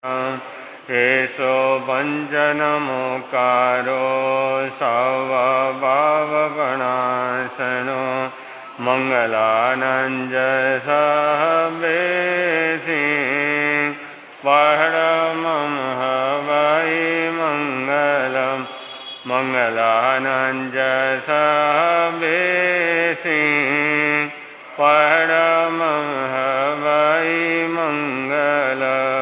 एषो वञ्जनमुकारो सर्वभावप्रणाशनो मङ्गलानञ्जसवेति परमं हवै मङ्गलम् मङ्गलानञ्जसवेति परमं हवै मङ्गलम्।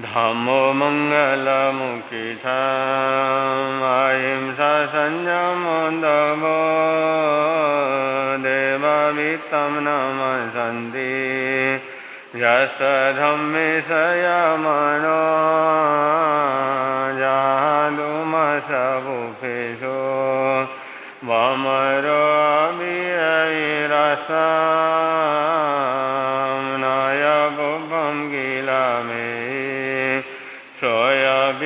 धम्मो मङ्गलमुखितम् अहिंसा संयमो दमो देववित्तं नमसन्ति यस्य धम्मे संयमनो जातुमसभुपेषु वमरो अविरसं नयगुपं किल मे सोयाबिनयपयामे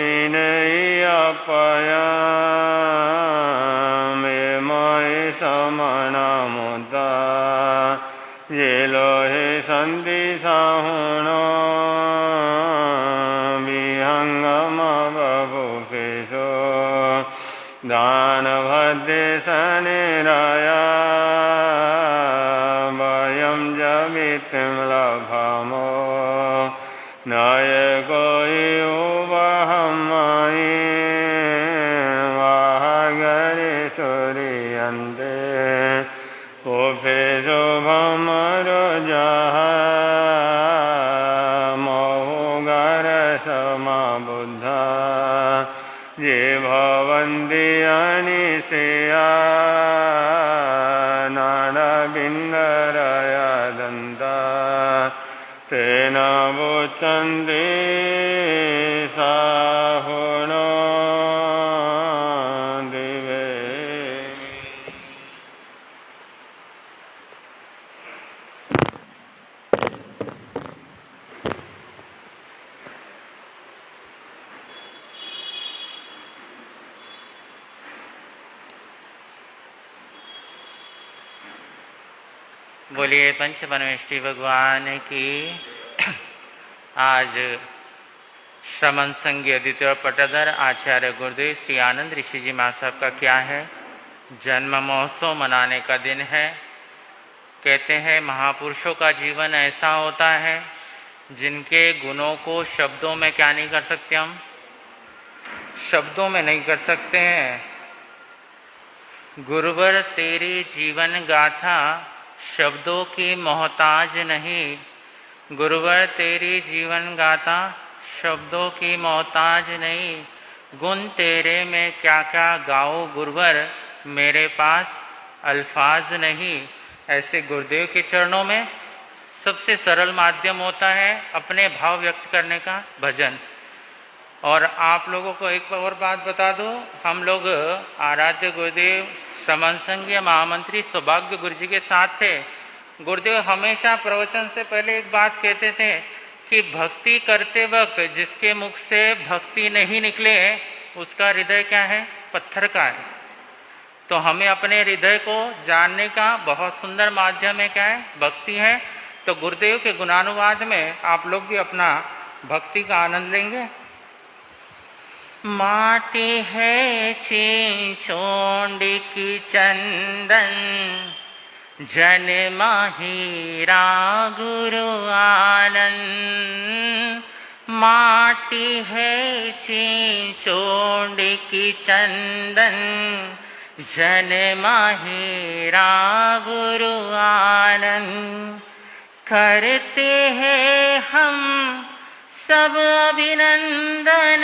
मयि समनमुदा ये लोहे सन्ति साहुनो विहङ्गमवभुपेषु दानभद्रे शनिरया वयं जवितिं लभमो नयको युवहमयि वाहगरे सूर्यन्ते उभे शुभमरो जः महुगरसमबुद्धा ये भवन्ति अनिशया नारविन्दरयदन्ता तेन बुच्यन्ते साहुनो दिवे। बोलिए पंच परमेष्टि भगवान की। आज श्रमण संघीय द्वितीय पट्टाधर आचार्य गुरुदेव श्री आनंद ऋषि जी महासाब का क्या है, जन्म महोत्सव मनाने का दिन है। कहते हैं महापुरुषों का जीवन ऐसा होता है जिनके गुणों को शब्दों में क्या नहीं कर सकते, हम शब्दों में नहीं कर सकते हैं। गुरुवर तेरी जीवन गाथा शब्दों की मोहताज नहीं, गुरुवर तेरी जीवन गाथा शब्दों की मोहताज नहीं। गुण तेरे में क्या क्या गाओ गुरुवर, मेरे पास अल्फाज नहीं। ऐसे गुरुदेव के चरणों में सबसे सरल माध्यम होता है अपने भाव व्यक्त करने का भजन। और आप लोगों को एक और बात बता दूं, हम लोग आराध्य गुरुदेव श्रमण संघीय महामंत्री सौभाग्य गुरु जी के साथ थे। गुरुदेव हमेशा प्रवचन से पहले एक बात कहते थे कि भक्ति करते वक्त जिसके मुख से भक्ति नहीं निकले उसका हृदय क्या है, पत्थर का है। तो हमें अपने हृदय को जानने का बहुत सुंदर माध्यम है, क्या है, भक्ति है। तो गुरुदेव के गुणानुवाद में आप लोग भी अपना भक्ति का आनंद लेंगे। माटी है छिछोंडी की चंदन, जन माहीरा गुरु आनंद। माटी है छिछोंडी की चंदन, जन माहीरा गुरु आनंद। करते हैं हम सब अभिनंदन,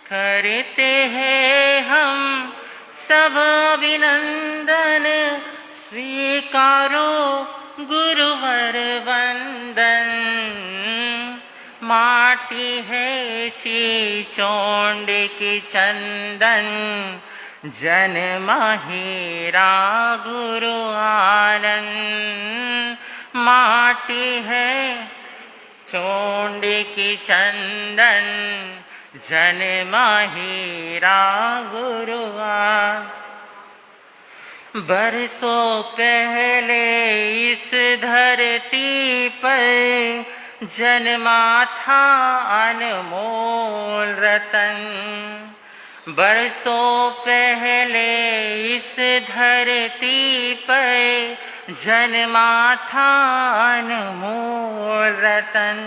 करते हैं हम सब अभिनंदन। स्वीकारो गुरुवर वंदन। माटी है छिछोंडी की चंदन, जन माहीरा गुरु आनंद। माटी है छोंडी की चंदन, जन माहीरा गुरु आनंद। बरसों पहले इस धरती पर जन्मा था अनमोल रतन। बरसों पहले इस धरती पर जन्मा था अनमोल रतन।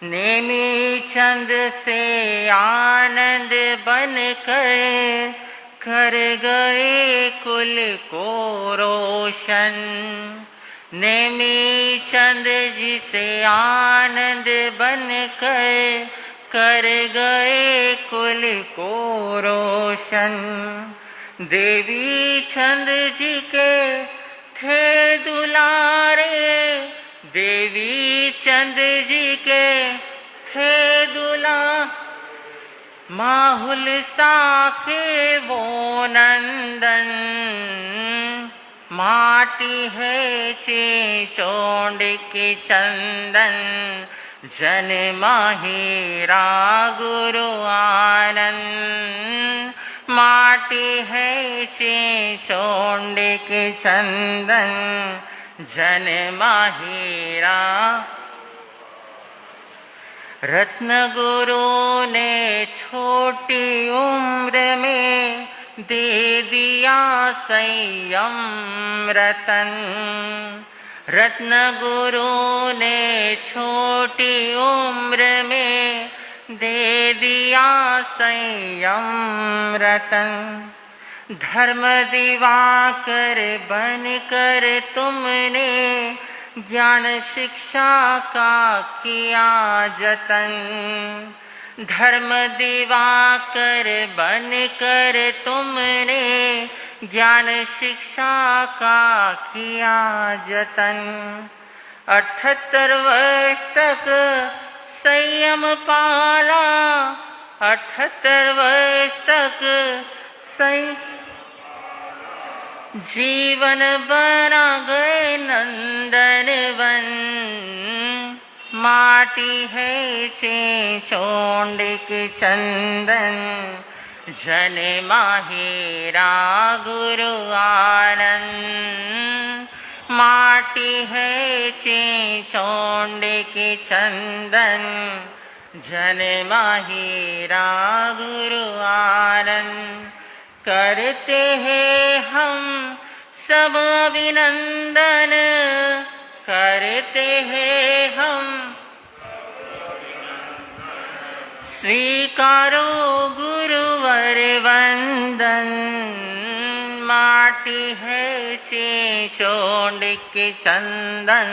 नेमी चंद से आनंद बन कर गए कुल को रोशन। नेमी चंद जी से आनंद बन कर गए कुल को रोशन। देवी चंद जी के थे दुलारे, देवी चंद जी के थे माहुल साखे वो नंदन। माटी है चोंड के चंदन, जन्मा हीरा गुरु आनंद। माटी है चोंड के चंदन, जन्मा हीरा। रत्न गुरु ने छोटी उम्र में दे दिया संयम रतन। रत्न गुरु ने छोटी उम्र में दे दिया संयम रतन। धर्म दिवाकर बनकर तुमने ज्ञान शिक्षा का किया जतन। धर्म दिवाकर बनकर तुमने ज्ञान शिक्षा का किया जतन। 78 वर्ष तक संयम पाला, 78 वर्ष तक जीवन बना गए नंदनवन। माटी है चोंड के चंदन, जन्मा हीरा गुरु आनंद। माटी है चोंड के चंदन, जन्मा हीरा गुरु आनंद। करते हैं हम सब अभिनंदन, करते हैं हम स्वीकारो गुरुवर वंदन। माटी है चोंड के चंदन,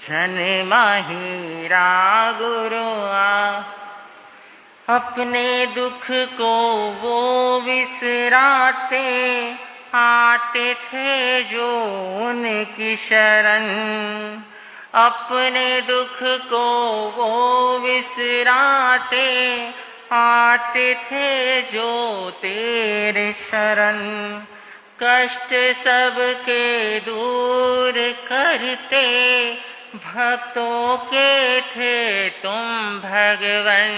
जन्मा हीरा गुरु अपने दुख को वो विसराते आते थे जो उनकी शरण। अपने दुख को वो विसराते आते थे जो तेरे शरण। कष्ट सबके दूर करते भक्तों के थे तुम भगवन।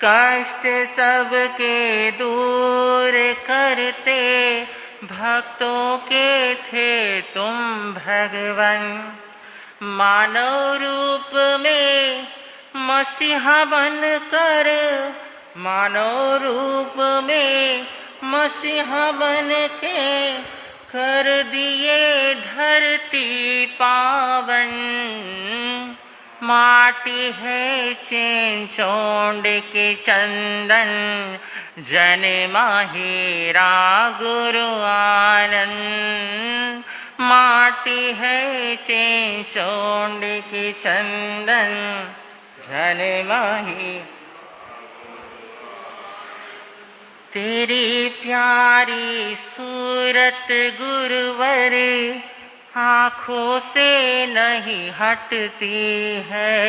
कष्ट सबके दूर करते भक्तों के थे तुम भगवन। मानव रूप में मसीहा बनकर, मानव रूप में मसीहा बन के कर दिए धरती पावन। माटी है चोंड के चंदन, जन्मा हीरा गुरु आनंद। माटी है चोंड के चंदन, जन्मा ही। तेरी प्यारी सूरत गुरुवर आँखों से नहीं हटती है।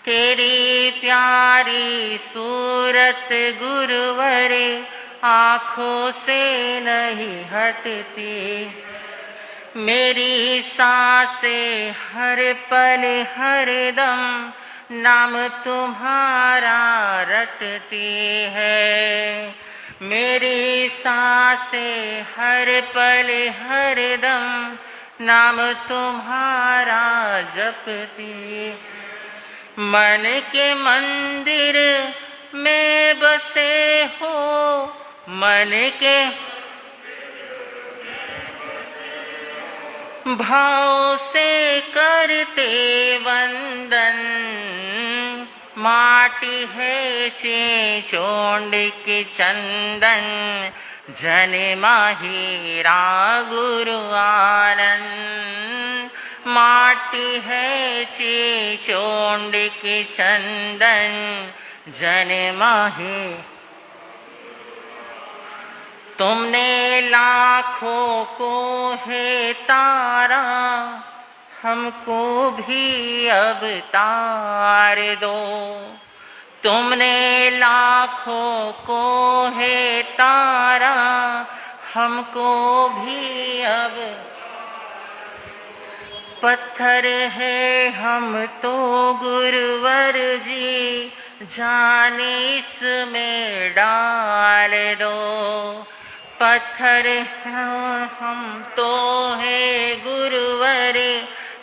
तेरी प्यारी सूरत गुरुवर आँखों से नहीं हटती। मेरी सांसें हर पल हर दम नाम तुम्हारा रटती है। मेरी सांसें हर पल हर दम नाम तुम्हारा जपती, मन के मंदिर में बसे हो, मन के भाव से करते वंदन। माटी है चेचोंड की चंदन, जन माहीरा गुरु आनंद। माटी है चेचोंड की चंदन, जन माही। तुमने लाखों को है तारा, हमको भी अब तार दो। तुमने लाखों को है तारा, हमको भी अब। पत्थर है हम तो गुरुवर जी, जान इसमें डाल दो। पत्थर हम तो है गुरुवर,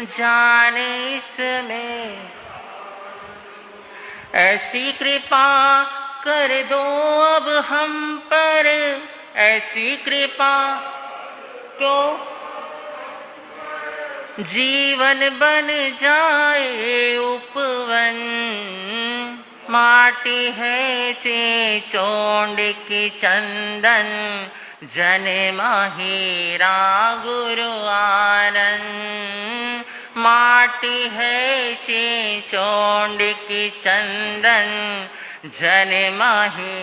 जान इसमें। ऐसी कृपा कर दो अब हम पर, ऐसी कृपा तो जीवन बन जाए उपवन। माटी है चेचोंड की चंदन, जन माहीरा गुरु आनंद। माटी है चेचोंड की चंदन, जन माही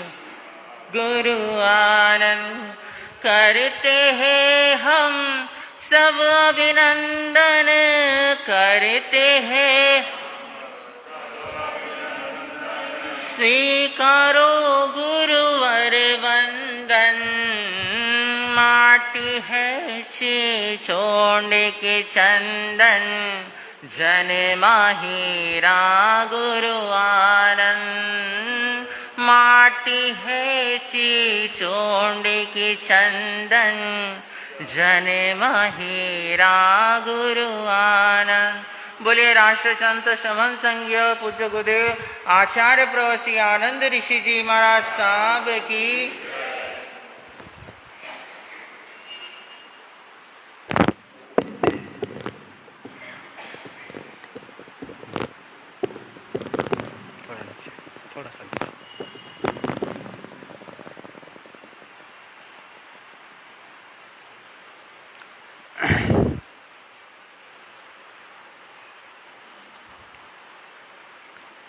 गुरु आनंद। करते हैं हम सब अभिनंदन, करते हैं स्वीकारो गुरुवर वंदन। माटी है चेचोंड के चंदन, जन माहीरा गुरु आनंद। माटी है चेचोंड के चंदन, जन माहीरा गुरु आनंद। बोलिए राष्ट्र संत समन संज्ञ पूज्य गुरुदेव आचार्य प्रवसी आनंद ऋषि जी महाराज साहब की। थोड़ा सा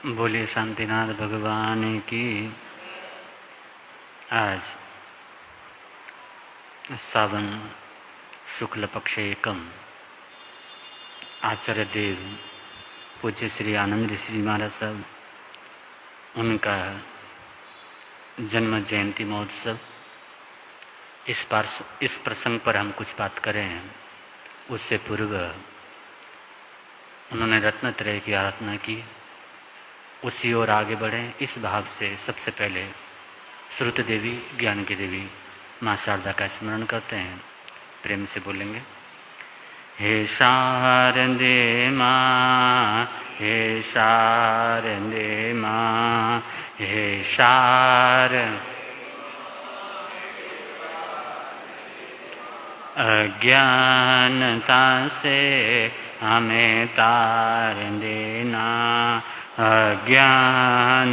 बोलिए शांतिनाथ भगवान की। आज सावन शुक्ल पक्ष एकम आचार्य देव पूज्य श्री आनंद ऋषि जी महाराज साहब, उनका जन्म जयंती महोत्सव। इस प्रसंग पर हम कुछ बात करें। उससे पूर्व उन्होंने रत्नत्रय की आराधना की, उसी ओर आगे बढ़ें इस भाव से सबसे पहले श्रुत देवी ज्ञान की देवी माँ शारदा का स्मरण करते हैं। प्रेम से बोलेंगे, हे शारदे माँ, हे शारदे माँ, हे अज्ञानता से हमें तार देना, अज्ञान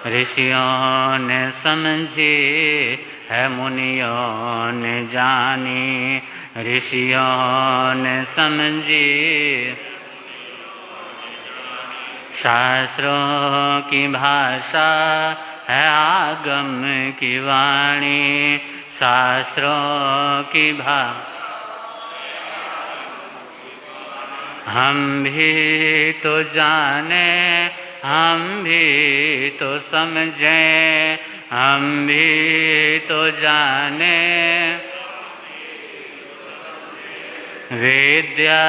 ऋषियों ने समझी है, मुनियों ने जानी, ऋषियों ने समझी शास्त्रों की भाषा है, आगम की वाणी, शास्त्रों की भाषा। हम भी तो जाने, हम भी तो समझें, हम भी तो जाने, विद्या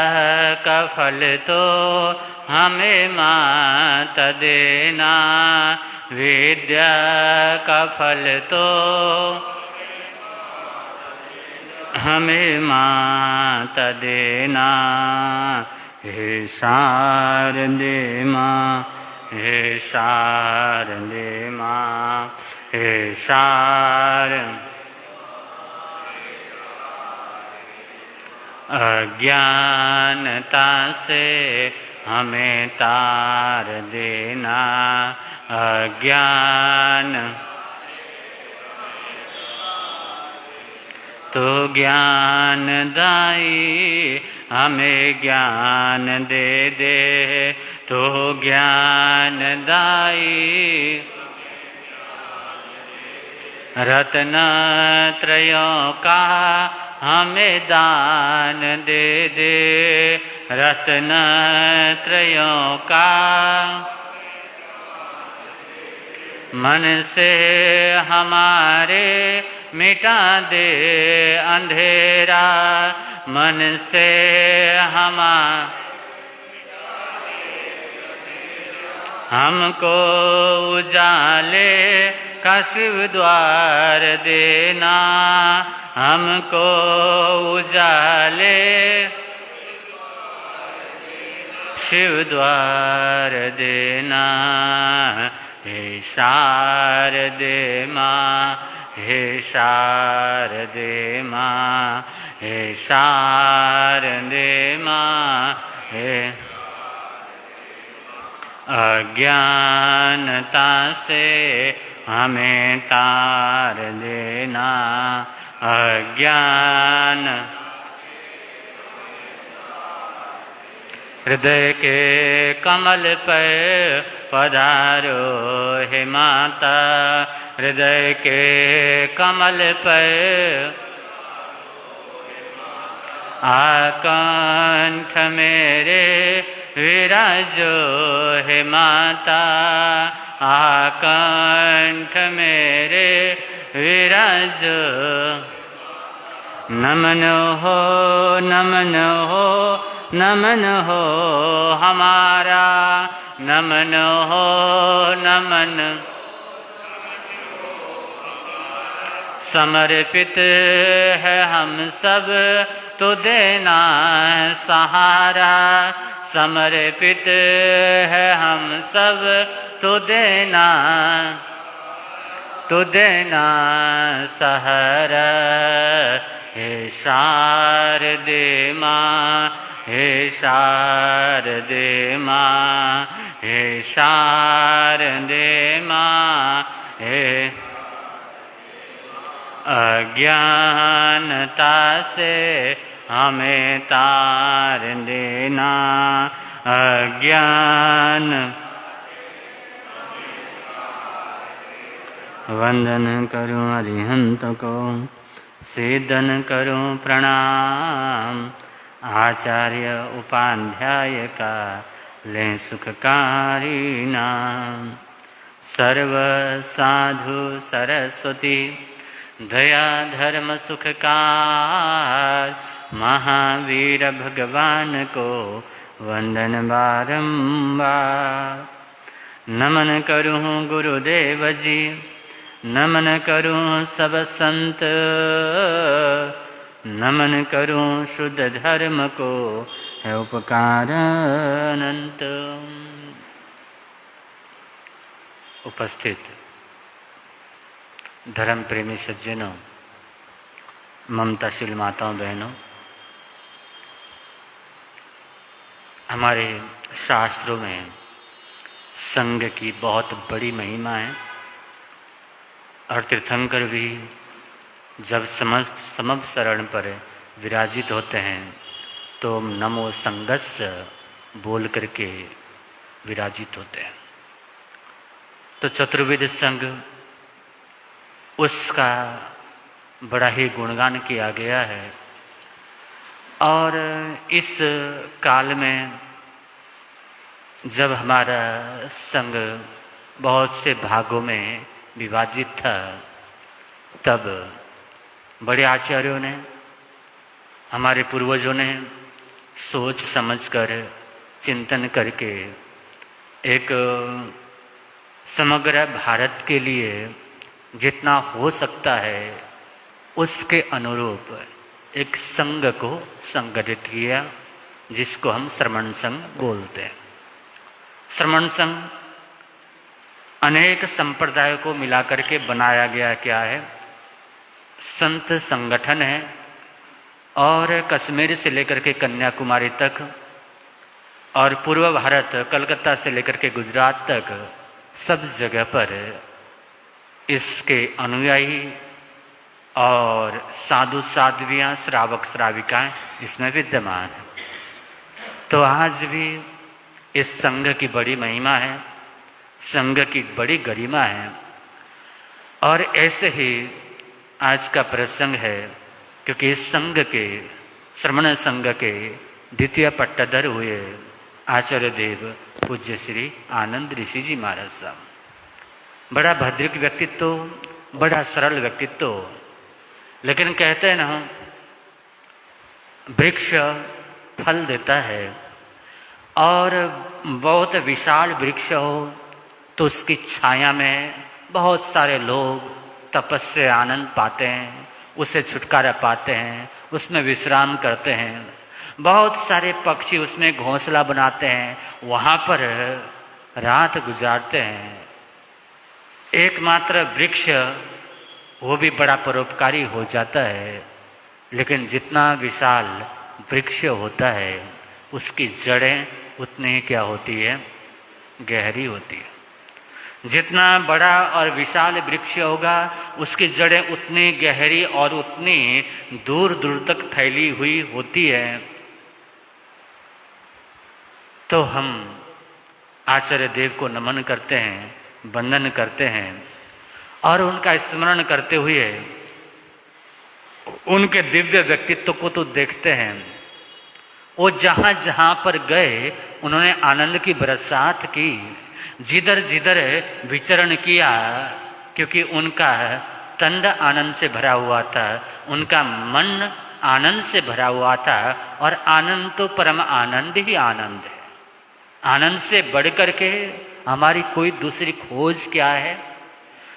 का फल तो हमें माता देना, विद्या का फल तो हमें माता देना, हे शारदे माँ, हे शारदे माँ, हे अज्ञानता से हमें तार देना, अज्ञान तो ज्ञानदायी हमें ज्ञान दे दे, तो ज्ञानदायी रत्नत्रयों का हमें दान दे दे, रत्नत्रयों का मन से हमारे मिटा दे अंधेरा, मन से हमको उजाले का शिव द्वार देना, हमको उजाले शिव द्वार देना, हे शारदे माँ, हे शारदे माँ, हे शारदे माँ, हे अज्ञानता से हमें तार देना, अज्ञान हृदय के कमल पर पधारो हे माता, हृदय के कमल पर आकंठ मेरे विराजो हे माता, आकंठ मेरे विराजो, नमन हो नमन हो नमन हो हमारा, नमन हो नमन समर्पित है हम सब तो देना सहारा, समर्पित है हम सब तो देना सहारा, हे शारदे माँ, हे शारदे माँ, हे शारदे माँ, हे अज्ञानता से हमें तार देना, अज्ञान वंदन करूं अरिहंत को, सीदन करूं प्रणाम, आचार्य उपाध्याय का ले सुखकारी नाम, सर्व साधु सरस्वती दया धर्म सुखकार, महावीर भगवान को वंदन बारंबार, नमन करूं गुरुदेव जी, नमन करूं सब संत, नमन करूं शुद्ध धर्म को है उपकार अनंत। उपस्थित धर्म प्रेमी सज्जनों, ममताशील माताओं बहनों, हमारे शास्त्रों में संघ की बहुत बड़ी महिमा है और तीर्थंकर भी जब समवसरण पर विराजित होते हैं तो नमो संघस्य बोल करके विराजित होते हैं। तो चतुर्विध संघ उसका बड़ा ही गुणगान किया गया है और इस काल में जब हमारा संघ बहुत से भागों में विभाजित था, तब बड़े आचार्यों ने, हमारे पूर्वजों ने सोच समझकर चिंतन करके एक समग्र भारत के लिए जितना हो सकता है उसके अनुरूप एक संघ को संगठित किया जिसको हम श्रमण संघ बोलते हैं। श्रमण संघ अनेक संप्रदायों को मिलाकर के बनाया गया क्या है, संत संगठन है। और कश्मीर से लेकर के कन्याकुमारी तक और पूर्व भारत कलकत्ता से लेकर के गुजरात तक सब जगह पर इसके अनुयायी और साधु साध्वियाँ, श्रावक श्राविकाएँ इसमें विद्यमान है। तो आज भी इस संघ की बड़ी महिमा है, संघ की बड़ी गरिमा है। और ऐसे ही आज का प्रसंग है, क्योंकि इस संघ के, श्रमण संघ के द्वितीय पट्टाधर हुए आचार्य देव पूज्य श्री आनंद ऋषि जी महाराज साहब। बड़ा भद्रिक व्यक्तित्व, बड़ा सरल व्यक्तित्व, लेकिन कहते हैं ना, वृक्ष फल देता है और बहुत विशाल वृक्ष हो तो उसकी छाया में बहुत सारे लोग तपस्या आनंद पाते हैं, उससे छुटकारा पाते हैं, उसमें विश्राम करते हैं। बहुत सारे पक्षी उसमें घोंसला बनाते हैं, वहाँ पर रात गुजारते हैं। एकमात्र वृक्ष वो भी बड़ा परोपकारी हो जाता है, लेकिन जितना विशाल वृक्ष होता है उसकी जड़ें उतनी ही क्या होती है, गहरी होती है। जितना बड़ा और विशाल वृक्ष होगा उसकी जड़ें उतनी गहरी और उतनी दूर दूर तक फैली हुई होती है। तो हम आचार्य देव को नमन करते हैं, वंदन करते हैं और उनका स्मरण करते हुए उनके दिव्य व्यक्तित्व को तो देखते हैं। वो जहाँ जहाँ पर गए उन्होंने आनंद की बरसात की, जिधर जिधर विचरण किया, क्योंकि उनका तन आनंद से भरा हुआ था, उनका मन आनंद से भरा हुआ था। और आनंद तो परम आनंद ही आनंद है। आनंद से बढ़ कर के हमारी कोई दूसरी खोज क्या है?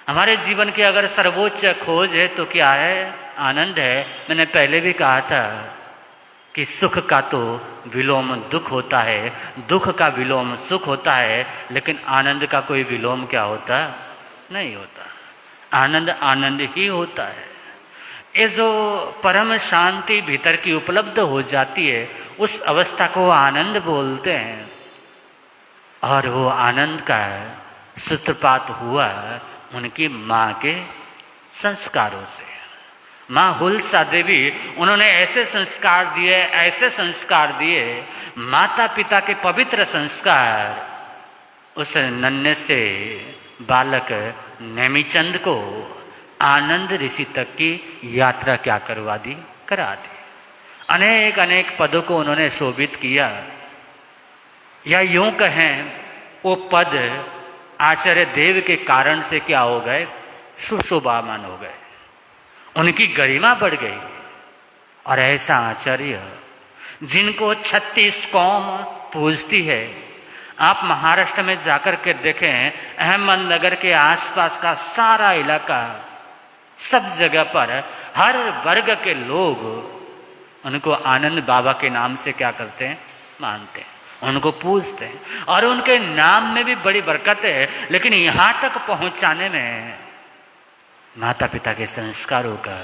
हमारे जीवन की अगर सर्वोच्च खोज है तो क्या है? आनंद है। मैंने पहले भी कहा था कि सुख का तो विलोम दुख होता है, दुख का विलोम सुख होता है, लेकिन आनंद का कोई विलोम क्या होता? नहीं होता। आनंद आनंद ही होता है। ये जो परम शांति भीतर की उपलब्ध हो जाती है उस अवस्था को आनंद बोलते हैं। और वो आनंद का सूत्रपात हुआ उनकी माँ के संस्कारों से। माँ हुलसा देवी, उन्होंने ऐसे संस्कार दिए, ऐसे संस्कार दिए, माता पिता के पवित्र संस्कार उस नन्हे से बालक नेमिचंद को आनंद ऋषि तक की यात्रा क्या करवा दी? करा दी। अनेक अनेक पदों को उन्होंने शोभित किया, या यूं कहें वो पद आचार्य देव के कारण से क्या हो गए? सुशोभामान हो गए, उनकी गरिमा बढ़ गई। और ऐसा आचार्य जिनको 36 कौम पूजती है, आप महाराष्ट्र में जाकर के देखें, अहमदनगर के आसपास का सारा इलाका, सब जगह पर हर वर्ग के लोग उनको आनंद बाबा के नाम से क्या करते हैं? मानते हैं, उनको पूजते हैं। और उनके नाम में भी बड़ी बरकत है, लेकिन यहाँ तक पहुँचाने में माता पिता के संस्कारों का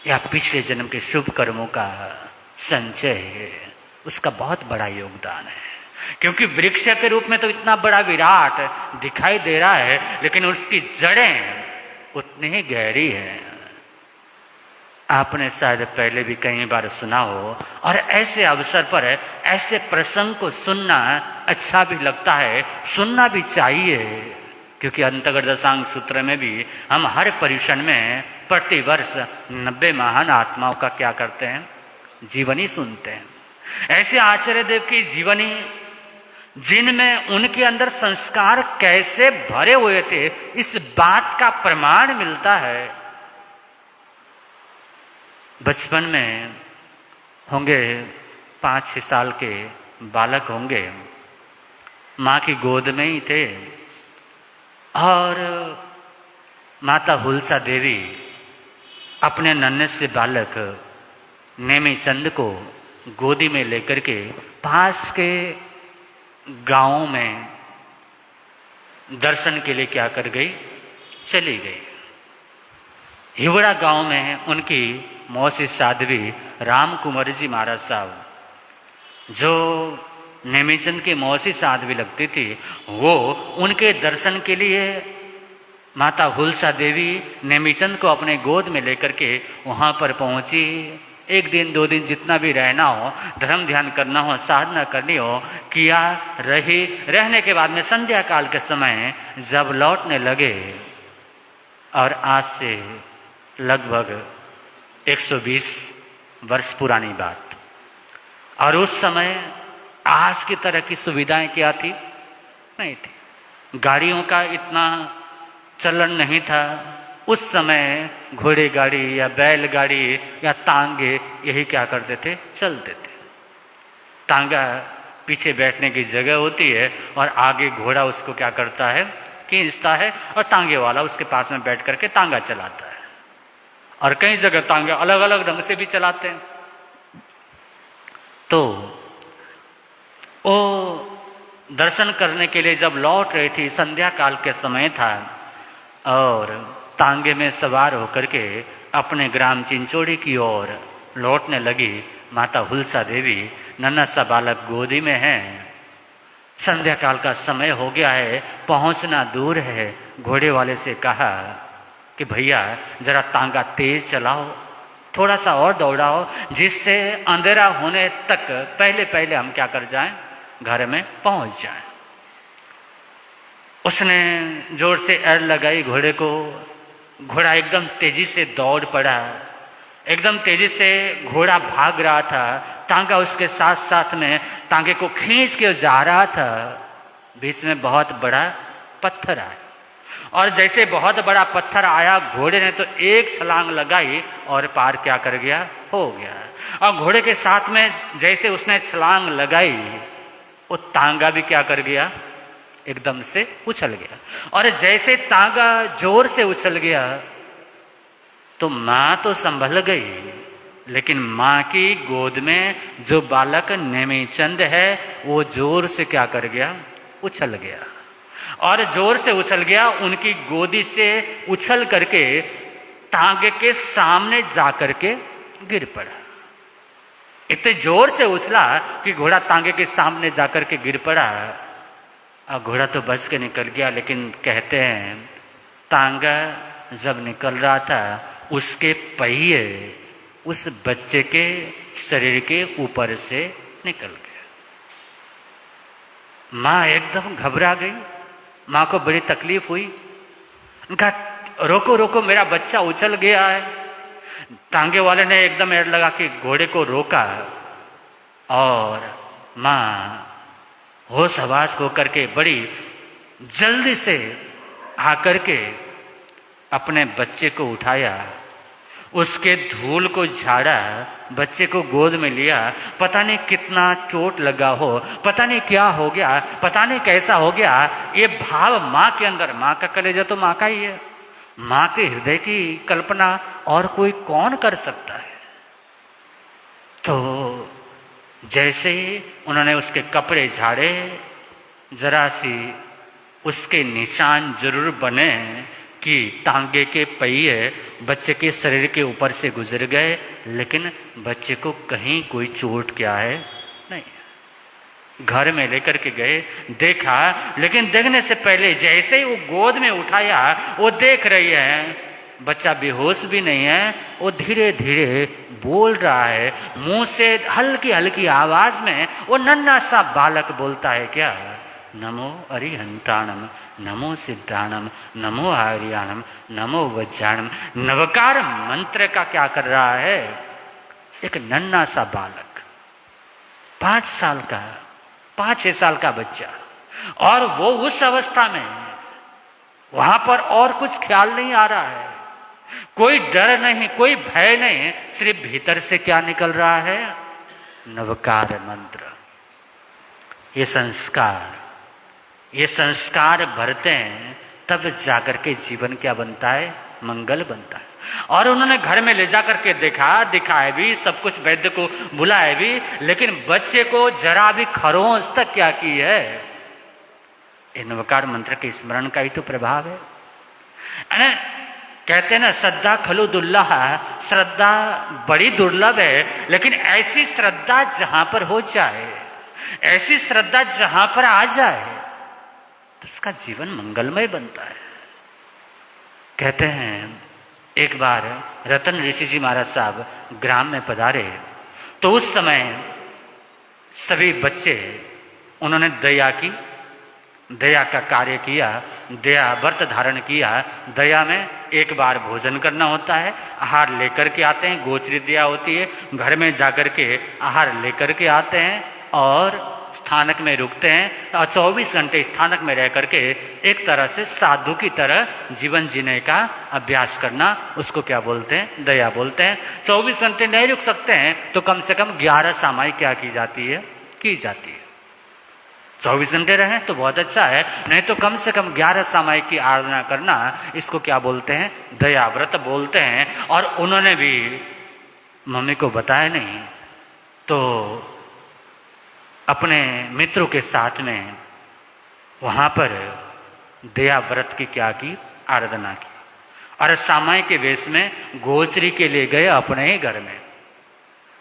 या पिछले जन्म के शुभ कर्मों का संचय है, उसका बहुत बड़ा योगदान है। क्योंकि वृक्ष के रूप में तो इतना बड़ा विराट दिखाई दे रहा है, लेकिन उसकी जड़ें उतनी ही गहरी है। आपने शायद पहले भी कई बार सुना हो, और ऐसे अवसर पर ऐसे प्रसंग को सुनना अच्छा भी लगता है, सुनना भी चाहिए। क्योंकि अंतर्गत दशांग सूत्र में भी हम हर परिषद में प्रतिवर्ष 90 महान आत्माओं का क्या करते हैं? जीवनी सुनते हैं। ऐसे आचार्य देव की जीवनी, जिनमें उनके अंदर संस्कार कैसे भरे हुए थे, इस बात का प्रमाण मिलता है। बचपन में होंगे 5-6 साल के बालक होंगे, माँ की गोद में ही थे, और माता हुलसा देवी अपने नन्हे से बालक नेमीचंद को गोदी में लेकर के पास के गांव में दर्शन के लिए क्या कर गई, चली गई। हिवड़ा गांव में उनकी मौसी साध्वी राम कुंवर जी महाराज साहब, जो नेमीचंद की मौसी साध्वी लगती थी, वो उनके दर्शन के लिए माता हुलसा देवी नेमीचंद को अपने गोद में लेकर के वहाँ पर पहुँची। एक दिन 2 दिन जितना भी रहना हो, धर्म ध्यान करना हो, साधना करनी हो, किया, रही। रहने के बाद में संध्या काल के समय जब लौटने लगे, और आज से लगभग 120 वर्ष पुरानी बात, और उस समय आज की तरह की सुविधाएं क्या थी? नहीं थी। गाड़ियों का इतना चलन नहीं था। उस समय घोड़े गाड़ी या बैलगाड़ी या तांगे यही क्या करते थे, चलते थे। तांगा पीछे बैठने की जगह होती है और आगे घोड़ा उसको क्या करता है, खींचता है, और तांगे वाला उसके पास में बैठ करके तांगा चलाता है। और कई जगह तांगे अलग अलग ढंग से भी चलाते हैं। तो वो दर्शन करने के लिए जब लौट रही थी, संध्या काल के समय था, और तांगे में सवार होकर के अपने ग्राम चिंचोड़ी की ओर लौटने लगी। माता हुलसा देवी, नन्हा सा बालक गोदी में है। संध्या काल का समय हो गया है, पहुंचना दूर है। घोड़े वाले से कहा कि भैया जरा तांगा तेज चलाओ, थोड़ा सा और दौड़ाओ, जिससे अंधेरा होने तक पहले पहले हम क्या कर जाएं, घर में पहुंच जाएं। उसने जोर से एड़ लगाई घोड़े को। घोड़ा एकदम तेजी से दौड़ पड़ा। एकदम तेजी से घोड़ा भाग रहा था। तांगा उसके साथ साथ में तांगे को खींच के जा रहा था। बीच में बहुत बड़ा पत्थर आया, और जैसे बहुत बड़ा पत्थर आया, घोड़े ने तो एक छलांग लगाई और पार क्या कर गया, हो गया। और घोड़े के साथ में जैसे उसने छलांग लगाई, वो तांगा भी क्या कर गया, एकदम से उछल गया। और जैसे तांगा जोर से उछल गया तो मां तो संभल गई, लेकिन मां की गोद में जो बालक नेमीचंद है वो जोर से क्या कर गया, उछल गया। और जोर से उछल गया, उनकी गोदी से उछल करके तांगे के सामने जा करके गिर पड़ा। इतने जोर से उछला कि घोड़ा तांगे के सामने जाकर के गिर पड़ा। अब घोड़ा तो बच के निकल गया, लेकिन कहते हैं तांगा जब निकल रहा था, उसके पहिए उस बच्चे के शरीर के ऊपर से निकल गए। माँ एकदम घबरा गई। माँ को बड़ी तकलीफ हुई। उनका रोको रोको, मेरा बच्चा उछल गया है। तांगे वाले ने एकदम एड़ लगा के घोड़े को रोका, और माँ होश हवास होकर के बड़ी जल्दी से आकर के अपने बच्चे को उठाया, उसके धूल को झाड़ा, बच्चे को गोद में लिया। पता नहीं कितना चोट लगा हो, पता नहीं क्या हो गया, पता नहीं कैसा हो गया। ये भाव माँ के अंदर, माँ का कलेजा तो माँ का ही है, माँ के हृदय की कल्पना और कोई कौन कर सकता है। तो जैसे ही उन्होंने उसके कपड़े झाड़े, जरा सी उसके निशान जरूर बने कि तांगे के पहिए बच्चे के शरीर के ऊपर से गुजर गए, लेकिन बच्चे को कहीं कोई चोट क्या है नहीं। घर में लेकर के गए, देखा, लेकिन देखने से पहले जैसे ही वो गोद में उठाया, वो देख रही है बच्चा बेहोश भी नहीं है, वो धीरे धीरे बोल रहा है। मुंह से हल्की हल्की आवाज में वो नन्हा सा बालक बोलता है क्या, नमो अरिहंताणम, नमो सिद्धाणम, नमो आर्याणम, नमो वज्राणम। नवकार मंत्र का क्या कर रहा है एक नन्हा सा बालक, 5 साल का, 5-6 साल का बच्चा। और वो उस अवस्था में, वहां पर और कुछ ख्याल नहीं आ रहा है, कोई डर नहीं, कोई भय नहीं, सिर्फ भीतर से क्या निकल रहा है, नवकार मंत्र। ये संस्कार भरते हैं, तब जाकर के जीवन क्या बनता है, मंगल बनता है। और उन्होंने घर में ले जा करके दिखाए भी, सब कुछ वैद्य को बुलाए भी, लेकिन बच्चे को जरा भी खरोंच तक क्या की है, इन वकार मंत्र के स्मरण का ही तो प्रभाव है। कहते हैं ना, श्रद्धा खलु दुर्लभ, श्रद्धा बड़ी दुर्लभ है, लेकिन ऐसी श्रद्धा जहां पर हो जाए, ऐसी श्रद्धा जहां पर आ जाए तो उसका जीवन मंगलमय बनता है। कहते हैं एक बार रतन ऋषि जी महाराज साहब ग्राम में पधारे तो उस समय सभी बच्चे, उन्होंने दया का कार्य किया, दया व्रत धारण किया। दया में एक बार भोजन करना होता है, आहार लेकर के आते हैं, गोचरी दया होती है, घर में जाकर के आहार लेकर के आते हैं और स्थानक में रुकते हैं और 24 घंटे स्थानक में रह करके एक तरह से साधु की तरह जीवन जीने का अभ्यास करना, उसको क्या बोलते हैं, दया बोलते हैं। 24 घंटे नहीं रुक सकते हैं तो कम से कम 11 सामाई क्या की जाती है। 24 घंटे रहें तो बहुत अच्छा है, नहीं तो कम से कम 11 सामाई की आराधना करना, इसको क्या बोलते हैं, दया व्रत बोलते हैं। और उन्होंने भी मम्मी को बताया नहीं तो अपने मित्रों के साथ में वहाँ पर दया व्रत की क्या की, आराधना की। और सामाई के वेश में गोचरी के लिए गए अपने ही घर में।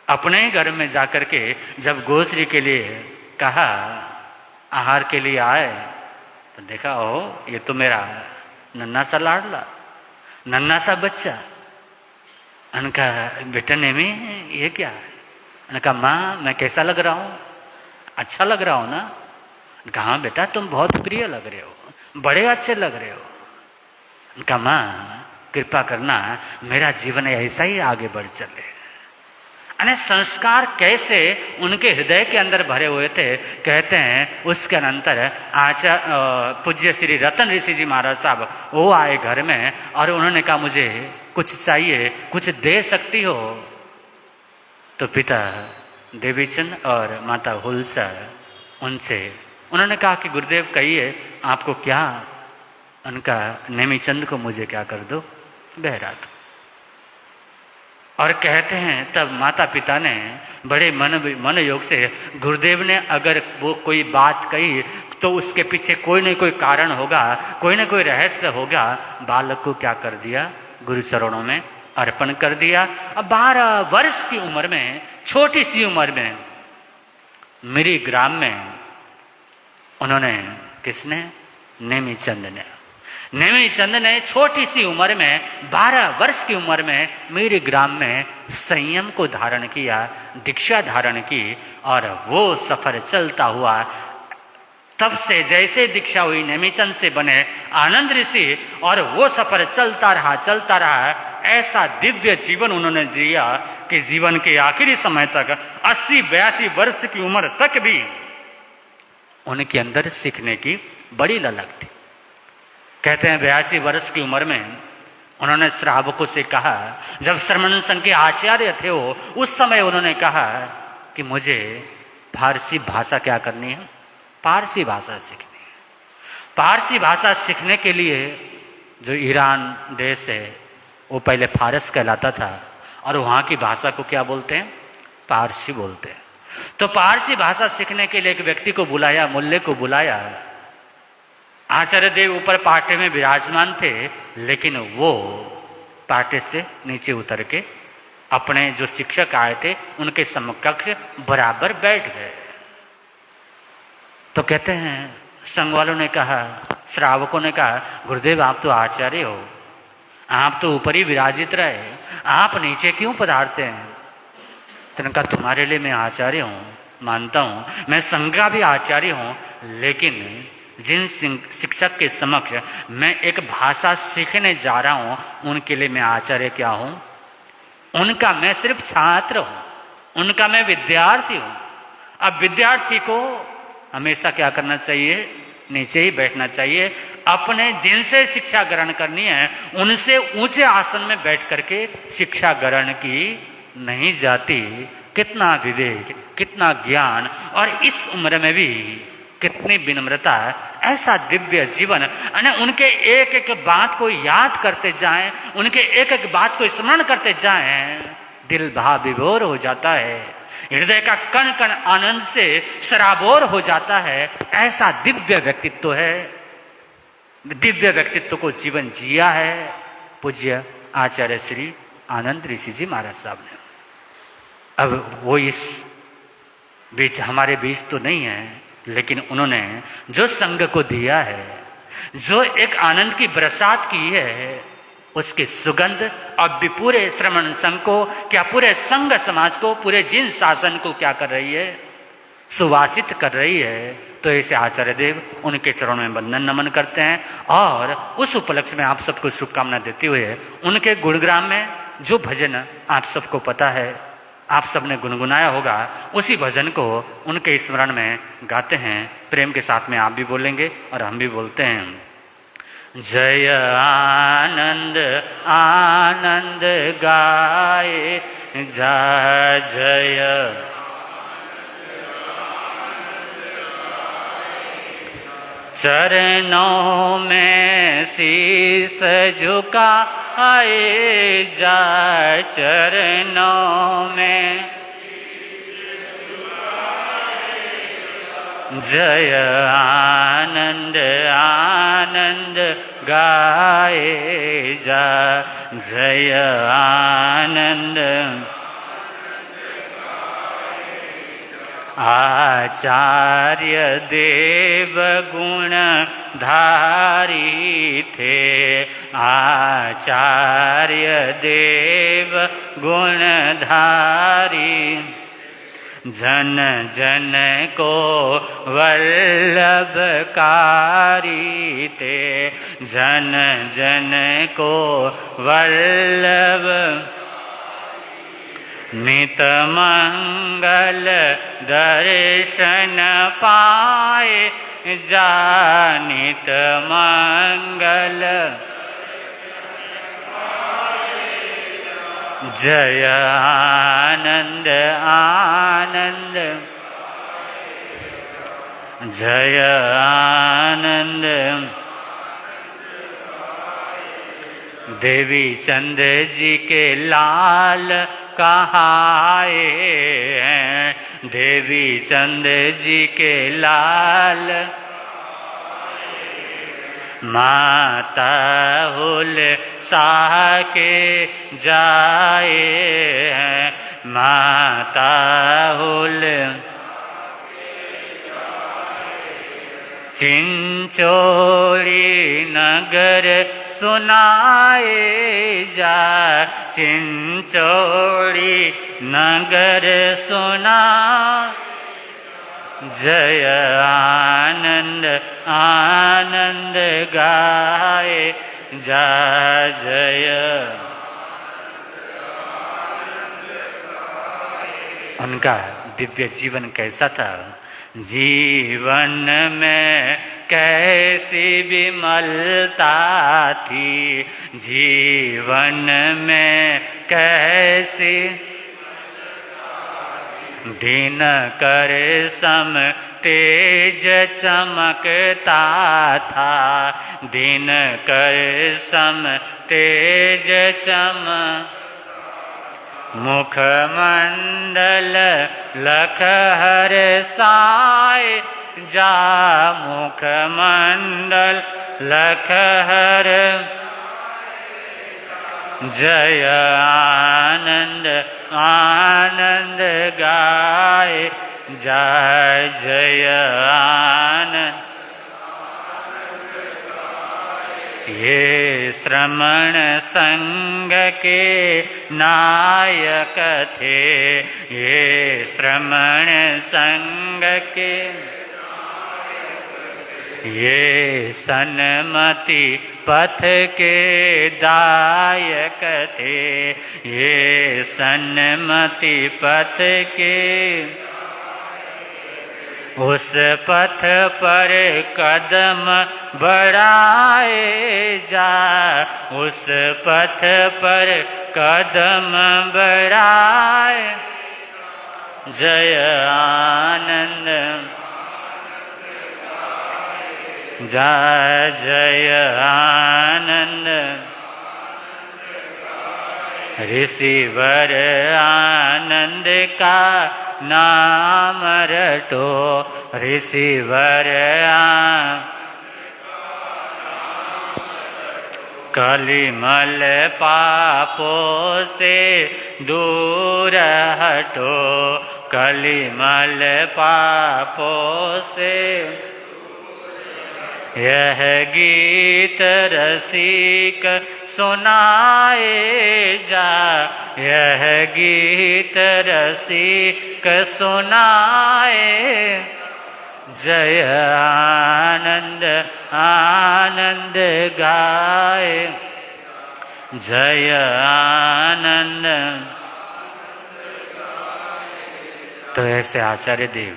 अपने ही घर में जाकर के जब गोचरी के लिए कहा, आहार के लिए आए तो देखा, ओह ये तो मेरा नन्ना सा लाडला, नन्ना सा बच्चा। उनका बेटा नेमी ये क्या है? उनका माँ मैं कैसा लग रहा हूँ, अच्छा लग रहा हूँ ना? कहा बेटा तुम बहुत प्रिय लग रहे हो, बड़े अच्छे लग रहे हो। उनका माँ कृपा करना मेरा जीवन ऐसा ही आगे बढ़ चले। अने संस्कार कैसे उनके हृदय के अंदर भरे हुए थे। कहते हैं उसके अनंतर पूज्य श्री रतन ऋषि जी महाराज साहब वो आए घर में और उन्होंने कहा मुझे कुछ चाहिए, कुछ दे सकती हो? तो पिता देवीचंद और माता हुलसा उनसे उन्होंने कहा कि गुरुदेव कहिए आपको क्या। उनका नेमीचंद को मुझे क्या कर दो, बहरा दो। और कहते हैं तब माता पिता ने बड़े मन योग से, गुरुदेव ने अगर वो कोई बात कही तो उसके पीछे कोई न कोई कारण होगा, कोई न कोई रहस्य होगा। बालक को क्या कर दिया, गुरु चरणों में अर्पण कर दिया। अब 12 वर्ष की उम्र में, छोटी सी उम्र में, मेरी ग्राम में उन्होंने, किसने, नेमीचंद ने छोटी सी उम्र में 12 वर्ष की उम्र में मेरे ग्राम में संयम को धारण किया, दीक्षा धारण की। और वो सफर चलता हुआ, तब से जैसे दीक्षा हुई नेमीचंद से बने आनंद ऋषि, और वो सफर चलता रहा। ऐसा दिव्य जीवन उन्होंने जिया कि जीवन के आखिरी समय तक 80-82 वर्ष की उम्र तक भी उनके अंदर सीखने की बड़ी ललक थी। कहते हैं 82 वर्ष की उम्र में उन्होंने श्रावकों से कहा, जब श्रमण संघ के आचार्य थे वो, उस समय उन्होंने कहा कि मुझे फारसी भाषा क्या करनी है, पारसी भाषा सीखनी है। पारसी भाषा सीखने के लिए जो ईरान देश है वो पहले फारस कहलाता था और वहाँ की भाषा को क्या बोलते हैं, पारसी बोलते हैं। तो पारसी भाषा सीखने के लिए एक व्यक्ति को बुलाया, मुल्ले को बुलाया। आचार्य देव ऊपर पाटे में विराजमान थे, लेकिन वो पाटे से नीचे उतर के अपने जो शिक्षक आए थे उनके समकक्ष बराबर बैठ गए। तो कहते हैं संघ वालों ने कहा, श्रावकों ने कहा, गुरुदेव आप तो आचार्य हो, आप तो ऊपर ही विराजित रहे, आप नीचे क्यों पधारते हैं? तो उनका तुम्हारे लिए मैं आचार्य हूँ, मानता हूँ, मैं संघ का भी आचार्य हूँ, लेकिन जिन शिक्षक के समक्ष मैं एक भाषा सीखने जा रहा हूँ उनके लिए मैं आचार्य क्या हूँ? उनका मैं सिर्फ छात्र हूँ, उनका मैं विद्यार्थी हूँ। अब विद्यार्थी को हमेशा क्या करना चाहिए, नीचे ही बैठना चाहिए। अपने जिनसे शिक्षा ग्रहण करनी है उनसे ऊंचे आसन में बैठ करके शिक्षा ग्रहण की नहीं जाती। कितना विवेक, कितना ज्ञान, और इस उम्र में भी कितनी विनम्रता, ऐसा दिव्य जीवन, यानी उनके एक एक बात को याद करते जाएं, उनके एक एक बात को स्मरण करते जाएं, दिल भाव विभोर हो जाता है, हृदय का कण कण आनंद से सराबोर हो जाता है। ऐसा दिव्य व्यक्तित्व है, दिव्य व्यक्तित्व को जीवन जिया है पूज्य आचार्य श्री आनंद ऋषि जी महाराज साहब ने। अब वो इस बीच हमारे बीच तो नहीं है, लेकिन उन्होंने जो संग को दिया है, जो एक आनंद की बरसात की है, उसकी सुगंध अब भी पूरे श्रमण संघ को, क्या पूरे संघ समाज को, पूरे जिन शासन को क्या कर रही है, सुवासित कर रही है। तो ऐसे आचार्य देव उनके चरणों में वंदन नमन करते हैं और उस उपलक्ष्य में आप सबको शुभकामना देते हुए उनके गुणग्राम में जो भजन आप सबको पता है, आप सबने गुनगुनाया होगा, उसी भजन को उनके स्मरण में गाते हैं। प्रेम के साथ में आप भी बोलेंगे और हम भी बोलते हैं। जय आनंद आनंद गाए जा, जय चरणों में शीस झुकाए जा, चरणों में जय आनंद आनंद गाए जा, जय आनंद आचार्य देव गुण धारी थे, आचार्य देव गुण धारी, जन जन को वल्लभकारी थे, जन जन को वल्लभ नित मंगल दर्शन पाए जा, नित मंगल जय आनंद आनंद, जय आनंद। देवी चंद जी के लाल कहाए हैं, देवी चंद जी के लाल, माता हुल साह के जाए हैं, माता हुल चिंचोली नगर सुनाए जा, चिंचोली नगर सुना, जय आनंद आनंद गाए जा, जय। उनका दिव्य जीवन कैसा था, जीवन में कैसी विमलता थी, जीवन में कैसी दिन कर सम तेज चमकता था, दिन कर सम तेज चमक, मुखमंडल लखहर साए जा, मुखमंडल लखहर, जय आनंद आनंद गाए जा, जय आनंद। ये श्रमण संग के नायक थे, ये श्रमण संग के, ये सन्मति पथ के दायक थे, ये सन्मति पथ के, उस पथ पर कदम बढ़ाए जा, उस पथ पर कदम बढ़ाए, जय आनंद, जय जय आनंद ऋषिवर आनंद का नाम रटो, ऋषिवर कलिमल पापों से दूर हटो, कलिमल पापों से। यह गीत रसिक सुनाए जा, यह गीत रसिक सुनाए। जय आनंद आनंद गाए, जय आनंद। तो ऐसे आचार्य देव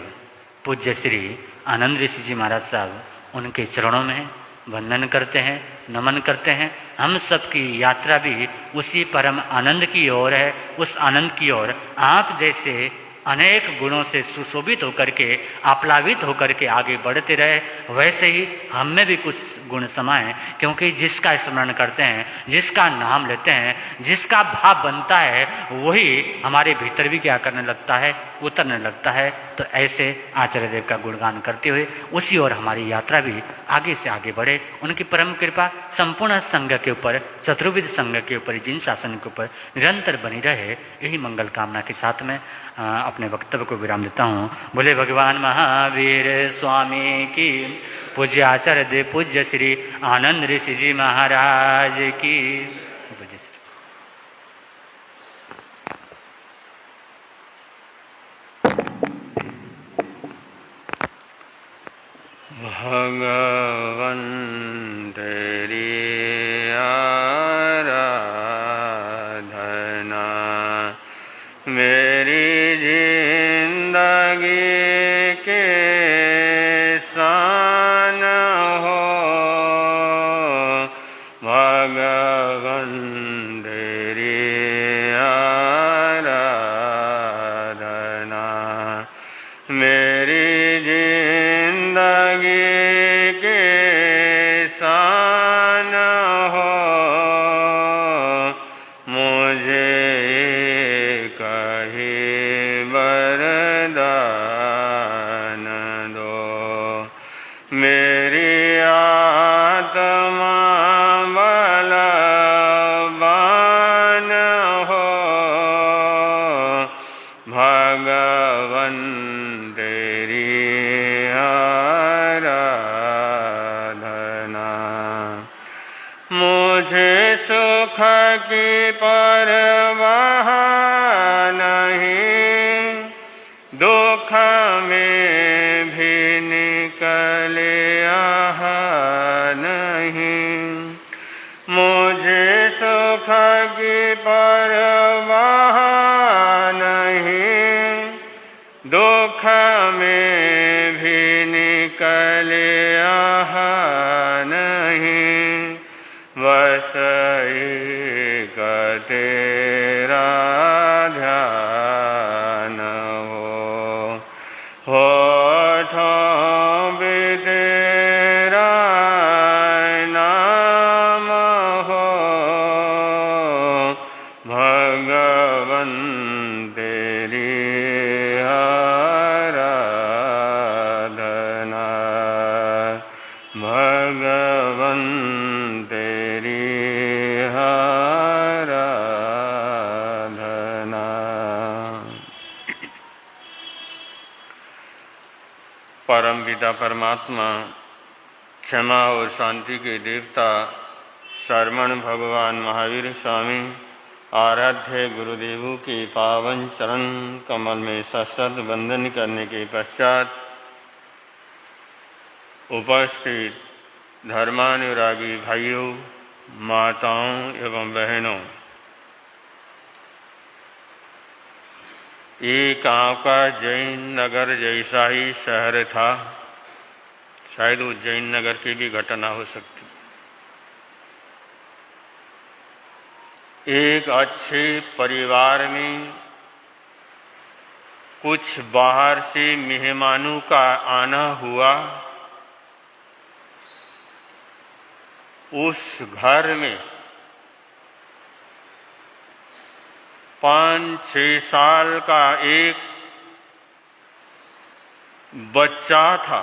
पूज्य श्री आनंद ऋषि जी महाराज साहब उनके चरणों में वंदन करते हैं, नमन करते हैं। हम सबकी यात्रा भी उसी परम आनंद की ओर है, उस आनंद की ओर आप जैसे अनेक गुणों से सुशोभित होकर के, आप्लावित होकर के आगे बढ़ते रहे। वैसे ही हम में भी कुछ गुण समाएं, क्योंकि जिसका स्मरण करते हैं, जिसका नाम लेते हैं, जिसका भाव बनता है, वही हमारे भीतर भी क्या करने लगता है, उतरने लगता है। तो ऐसे आचार्य देव का गुणगान करते हुए उसी ओर हमारी यात्रा भी आगे से आगे बढ़े। उनकी परम कृपा संपूर्ण संघ के ऊपर, चतुर्विध संघ के ऊपर, जिन शासन के ऊपर निरंतर बनी रहे, यही मंगल कामना के साथ में अपने वक्तव्य को विराम देता हूँ। बोले भगवान महावीर स्वामी की, पूज्य आचार्य देव पूज्य श्री आनंद ऋषि जी महाराज की। पूज्य श्री भगवन तेरी आराधना मेरी जिंदगी के शान हो, भगवन तेरी आराधना मेरी जिंदगी के शान हो। मुझे कहीं वरदान दो, मेरी आत्मा बलवान हो, भगवन तेरी आराधना। मुझे सुख की परवाह नहीं, दुख में भी निकले आह नहीं। मुझे सुख की परवाह नहीं, दुख में भी निकले आह नहीं। बस एक तेरा ध्यान हो भी तेरा नाम हो, भगवन तेरी आराधना, भगवन तेरी आराधना। परम पिता परमात्मा, क्षमा और शांति के देवता शरमण भगवान महावीर स्वामी आराध्य गुरुदेवों के पावन चरण कमल में सशक्त वंदन करने के पश्चात उपस्थित धर्मानुरागी भाइयों, माताओं एवं बहनों, एक आपका जैन नगर जैसा ही शहर था, शायद उज्जैन नगर की भी घटना हो सकती। एक अच्छे परिवार में कुछ बाहर से मेहमानों का आना हुआ उस घर में 5-6 साल का एक बच्चा था।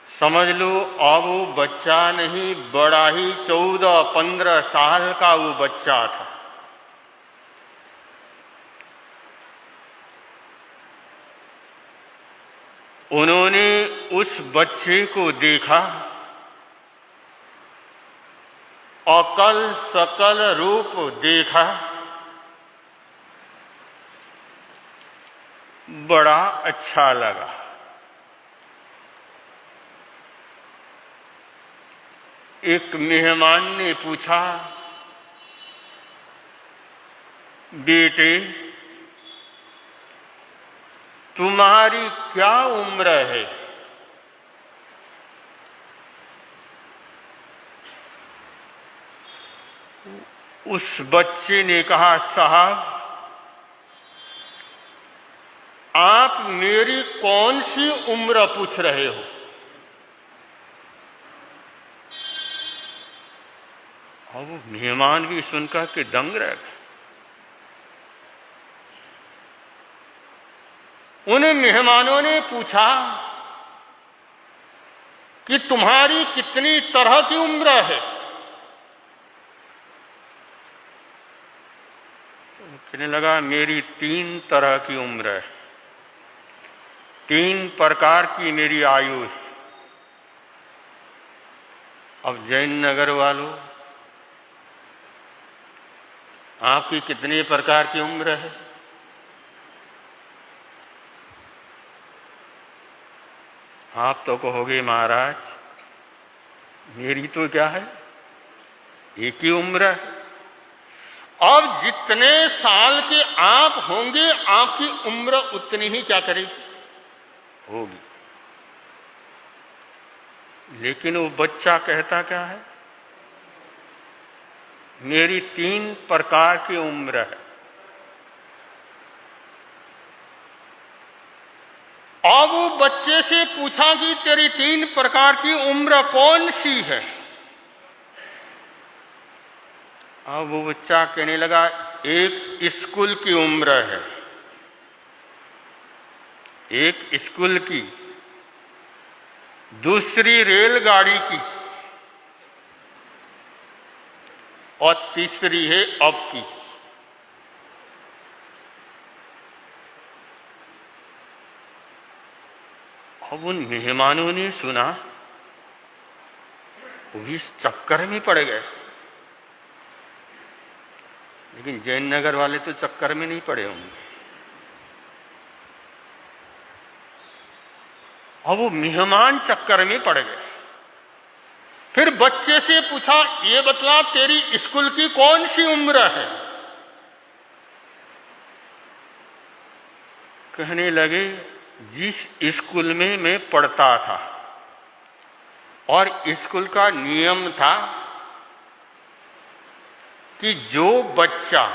समझ लो अब वो बच्चा नहीं, बड़ा ही 14-15 साल का वो बच्चा था। उन्होंने उस बच्चे को देखा, अकल सकल रूप देखा, बड़ा अच्छा लगा। एक मेहमान ने पूछा, बेटे तुम्हारी क्या उम्र है? उस बच्चे ने कहा, साहब आप मेरी कौन सी उम्र पूछ रहे हो? और वो मेहमान भी सुनकर के दंग रह गए। उन मेहमानों ने पूछा कि तुम्हारी कितनी तरह की उम्र है? कहने लगा, मेरी 3 तरह की उम्र है, 3 प्रकार की मेरी आयु है। अब जैन नगर वालों, आपकी कितने प्रकार की उम्र है? आप तो कहोगे, महाराज मेरी तो क्या है, एक ही उम्र है। अब जितने साल के आप होंगे, आपकी उम्र उतनी ही क्या करेगी, होगी। लेकिन वो बच्चा कहता क्या है, मेरी 3 प्रकार की उम्र है। अब वो बच्चे से पूछा कि तेरी 3 प्रकार की उम्र कौन सी है? अब वो बच्चा कहने लगा, एक स्कूल की उम्र है, एक स्कूल की, दूसरी रेलगाड़ी की, और तीसरी है अब की। अब उन मेहमानों ने सुना, वो भी इस चक्कर में पड़ गए। लेकिन जैन नगर वाले तो चक्कर में नहीं पड़े होंगे। अब वो मेहमान चक्कर में पड़ गए। फिर बच्चे से पूछा, ये बतला तेरी स्कूल की कौन सी उम्र है? कहने लगे, जिस स्कूल में मैं पढ़ता था, और स्कूल का नियम था कि जो बच्चा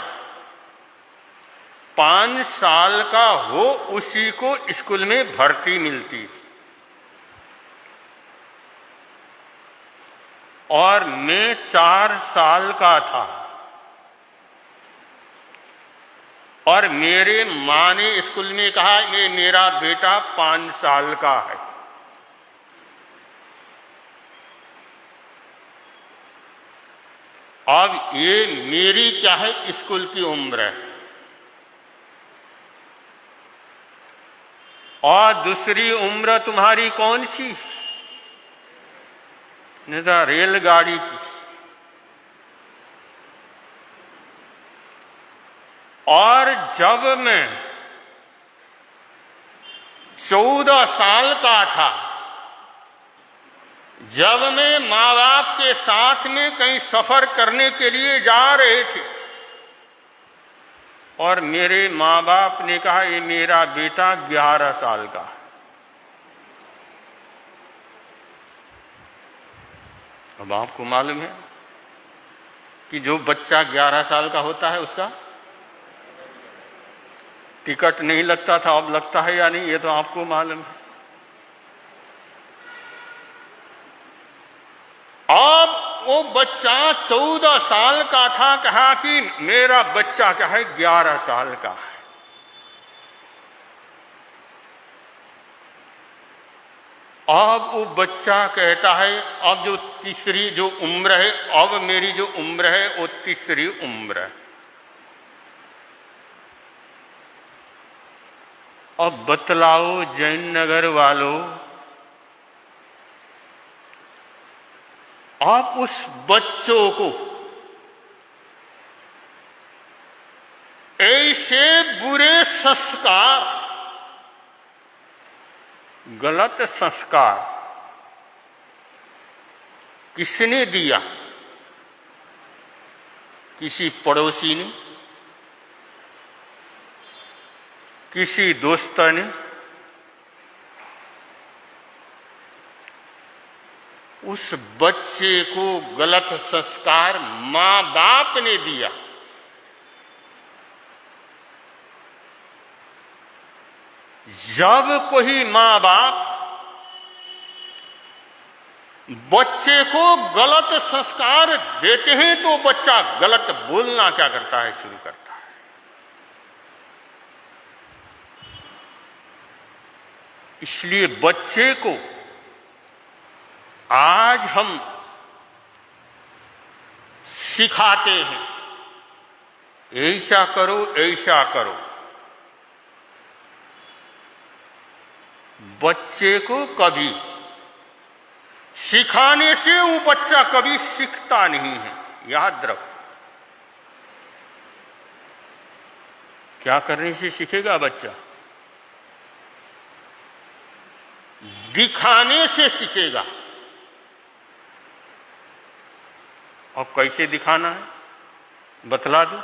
5 साल का हो उसी को स्कूल में भर्ती मिलती। और मैं 4 साल का था, और मेरे माँ ने स्कूल में कहा, ये मेरा बेटा 5 साल का है। अब ये मेरी क्या है, स्कूल की उम्र है। और दूसरी उम्र तुम्हारी कौन सी? नेता रेलगाड़ी की। और जब मैं 14 साल का था, जब मैं माँ बाप के साथ में कहीं सफर करने के लिए जा रहे थे, और मेरे माँ बाप ने कहा, ये मेरा बेटा 11 साल का है। अब आपको मालूम है कि जो बच्चा 11 साल का होता है उसका टिकट नहीं लगता था, अब लगता है या नहीं, ये तो आपको मालूम है। अब वो बच्चा 14 साल का था, कहा कि मेरा बच्चा क्या है 11 साल का है। अब वो बच्चा कहता है अब जो तीसरी जो उम्र है, अब मेरी जो उम्र है वो तीसरी उम्र है। अब बतलाओ जैन नगर वालों, आप उस बच्चों को ऐसे बुरे संस्कार, गलत संस्कार किसने दिया? किसी पड़ोसी ने, किसी दोस्त ने, उस बच्चे को गलत संस्कार मां बाप ने दिया। जब कोई मां बाप बच्चे को गलत संस्कार देते हैं तो बच्चा गलत बोलना क्या करता है, शुरू करता है। इसलिए बच्चे को आज हम सिखाते हैं, ऐसा करो ऐसा करो। बच्चे को कभी सिखाने से वो बच्चा कभी सीखता नहीं है, याद रखो। क्या करने से सीखेगा बच्चा? दिखाने से सीखेगा। और कैसे दिखाना है बतला दो।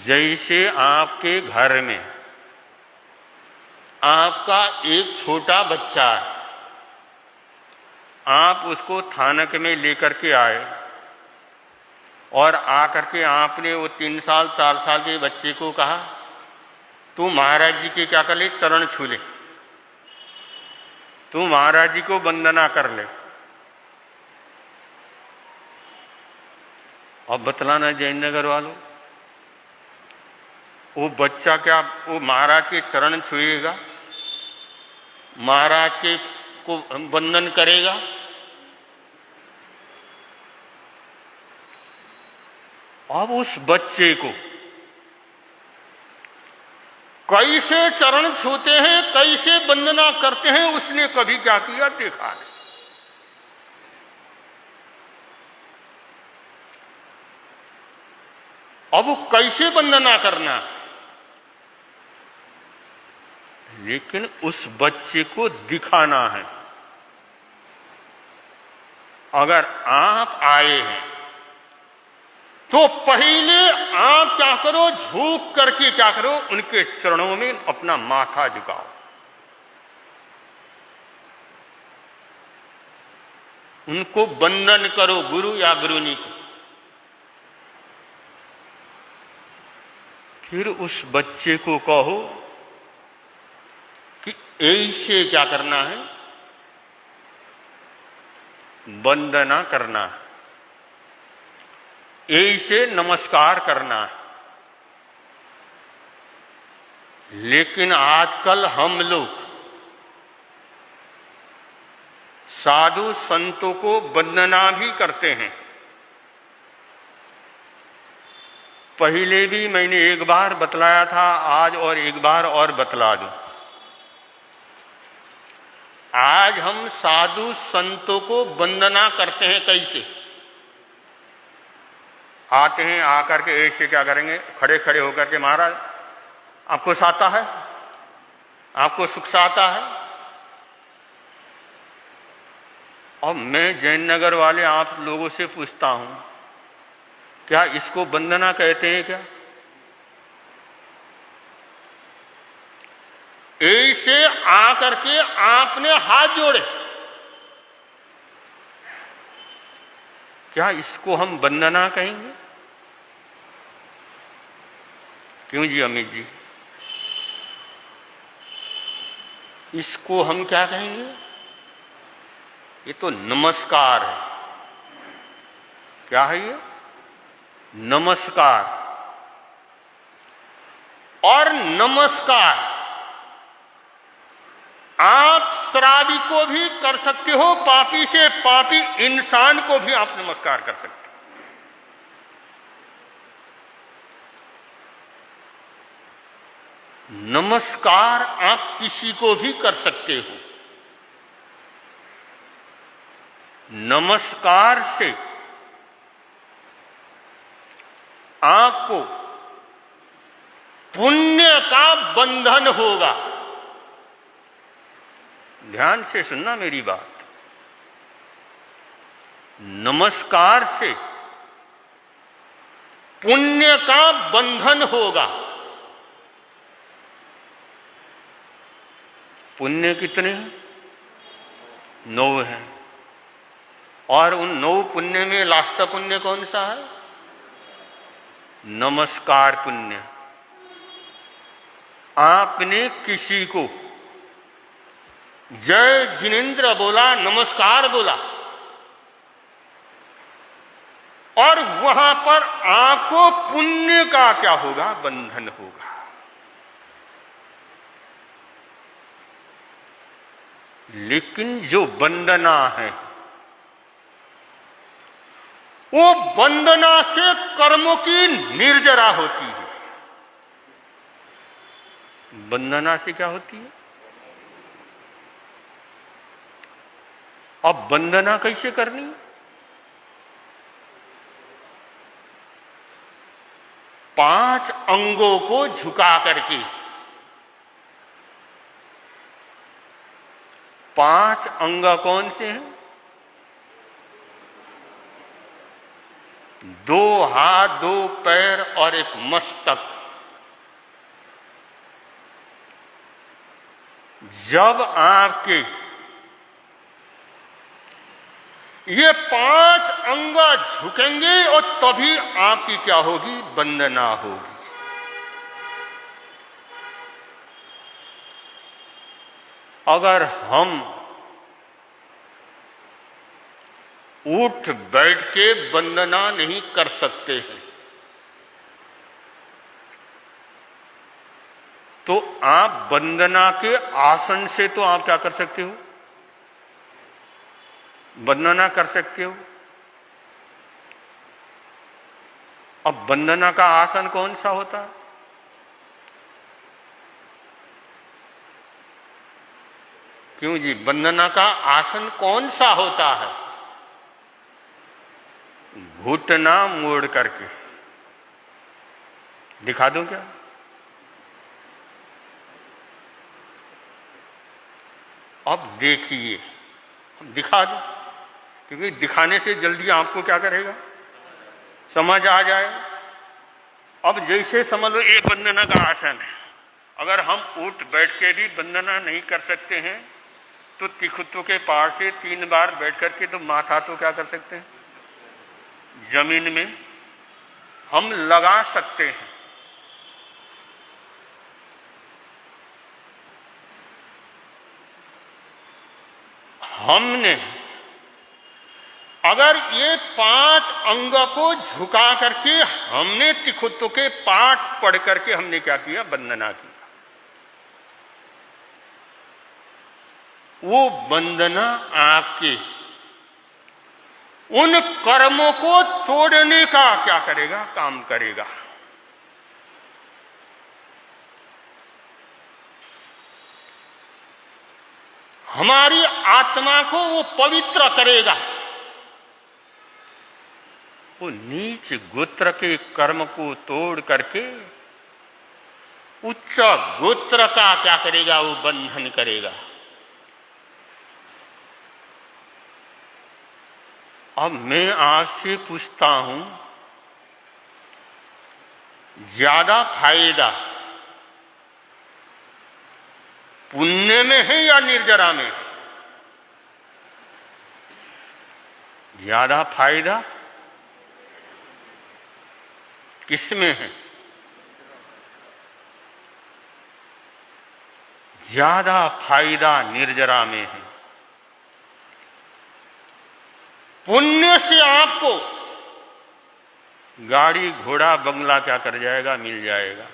जैसे आपके घर में आपका एक छोटा बच्चा है, आप उसको थानक में लेकर के आए और आकर के आपने वो 3 साल 4 साल के बच्चे को कहा तू महाराज जी के क्या कर ले, चरण छू ले, तू महाराज जी को वंदना कर ले। अब बतलाना जैन नगर वालों, वो बच्चा क्या वो महाराज के चरण छुएगा, महाराज के को वंदन करेगा? अब उस बच्चे को कैसे चरण छूते हैं, कैसे वंदना करते हैं, उसने कभी क्या किया देखा है। अब वो कैसे वंदना करना, लेकिन उस बच्चे को दिखाना है। अगर आप आए हैं तो पहले आप क्या करो, झुक करके क्या करो, उनके चरणों में अपना माथा झुकाओ। उनको वंदन करो, गुरु या गुरुनी को। फिर उस बच्चे को कहो कि ऐसे क्या करना है, वंदना करना है, ऐसे नमस्कार करना है। लेकिन आजकल हम लोग साधु संतों को वंदना भी करते हैं। पहले भी मैंने एक बार बतलाया था, आज और एक बार और बतला दूं। आज हम साधु संतों को वंदना करते हैं कैसे? आते हैं, आकर के ऐसे क्या करेंगे, खड़े खड़े होकर के, महाराज आपको साता है, आपको सुख साता है। और मैं जैन नगर वाले आप लोगों से पूछता हूं, क्या इसको वंदना कहते हैं क्या? ऐसे आकर के आपने हाथ जोड़े, क्या इसको हम वंदना कहेंगे? क्यों जी अमित जी, इसको हम क्या कहेंगे? ये तो नमस्कार है। क्या है ये? नमस्कार। और नमस्कार आप शराबी को भी कर सकते हो, पापी से पापी इंसान को भी आप नमस्कार कर सकते हो। नमस्कार आप किसी को भी कर सकते हो। नमस्कार से आपको पुण्य का बंधन होगा। ध्यान से सुनना मेरी बात। नमस्कार से पुण्य का बंधन होगा। पुण्य कितने हैं? 9 हैं। और उन 9 पुण्य में लास्ट पुण्य कौन सा है? नमस्कार पुण्य। आपने किसी को जय जिनेंद्र बोला, नमस्कार बोला, और वहां पर आपको पुण्य का क्या होगा? बंधन होगा। लेकिन जो वंदना है वो वंदना से कर्मों की निर्जरा होती है। वंदना से क्या होती है? अब वंदना कैसे करनी है? 5 अंगों को झुका करके। 5 अंग कौन से हैं? 2 हाथ, 2 पैर और एक मस्तक। जब आपके ये 5 अंग झुकेंगे और तभी आपकी क्या होगी? वंदना होगी। अगर हम उठ बैठ के वंदना नहीं कर सकते हैं तो आप वंदना के आसन से तो आप क्या कर सकते हो? वंदना कर सकते हो। अब वंदना का आसन कौन सा होता है? क्यों जी, वंदना का आसन कौन सा होता है? घुटना मोड़ करके। दिखा दूं क्या? अब देखिए, दिखा दूं, क्योंकि दिखाने से जल्दी आपको क्या करेगा? समझ आ जाए। अब जैसे समझ लो एक वंदना का आसन है। अगर हम उठ बैठ के भी वंदना नहीं कर सकते हैं तो तिखुत्व के पार से 3 बार बैठ करके तो माथा तो क्या कर सकते हैं? जमीन में हम लगा सकते हैं। हमने अगर ये 5 अंग को झुका करके हमने तिखुत्व के पाठ पढ़ करके हमने क्या किया? वंदना की। वो वंदना आपके उन कर्मों को तोड़ने का क्या करेगा? काम करेगा। हमारी आत्मा को वो पवित्र करेगा। वो नीच गोत्र के कर्म को तोड़ करके उच्च गोत्र का क्या करेगा? वो बंधन करेगा। अब मैं आपसे पूछता हूं, ज्यादा फायदा पुण्य में है या निर्जरा में? ज्यादा फायदा किसमें है? ज्यादा फायदा निर्जरा में है। पुण्य से आपको गाड़ी घोड़ा बंगला क्या कर जाएगा, मिल जाएगा।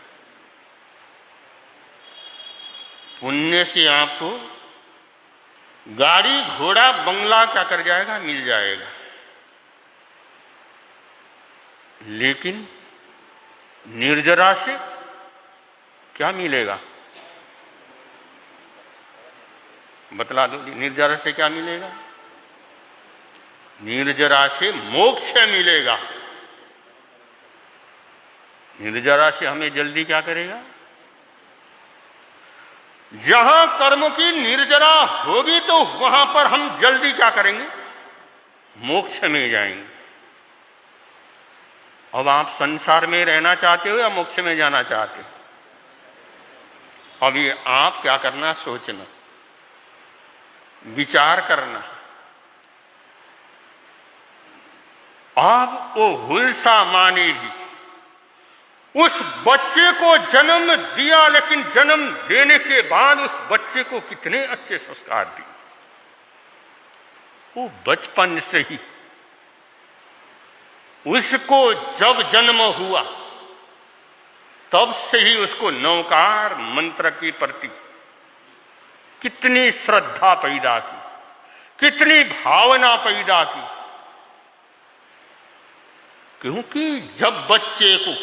पुण्य से आपको गाड़ी घोड़ा बंगला क्या कर जाएगा, मिल जाएगा। लेकिन निर्जरा से क्या मिलेगा, बतला दो। निर्जरा से क्या मिलेगा? निर्जरा से मोक्ष मिलेगा। निर्जरा से हमें जल्दी क्या करेगा? जहां कर्म की निर्जरा होगी तो वहां पर हम जल्दी क्या करेंगे? मोक्ष में जाएंगे। अब आप संसार में रहना चाहते हो या मोक्ष में जाना चाहते हो? अभी आप क्या करना, सोचना, विचार करना। आप वो हुलसा मानेगी, उस बच्चे को जन्म दिया, लेकिन जन्म देने के बाद उस बच्चे को कितने अच्छे संस्कार दिए। वो बचपन से ही उसको जब जन्म हुआ तब से ही उसको नवकार मंत्र के प्रति कितनी श्रद्धा पैदा की, कितनी भावना पैदा की। क्योंकि जब बच्चे को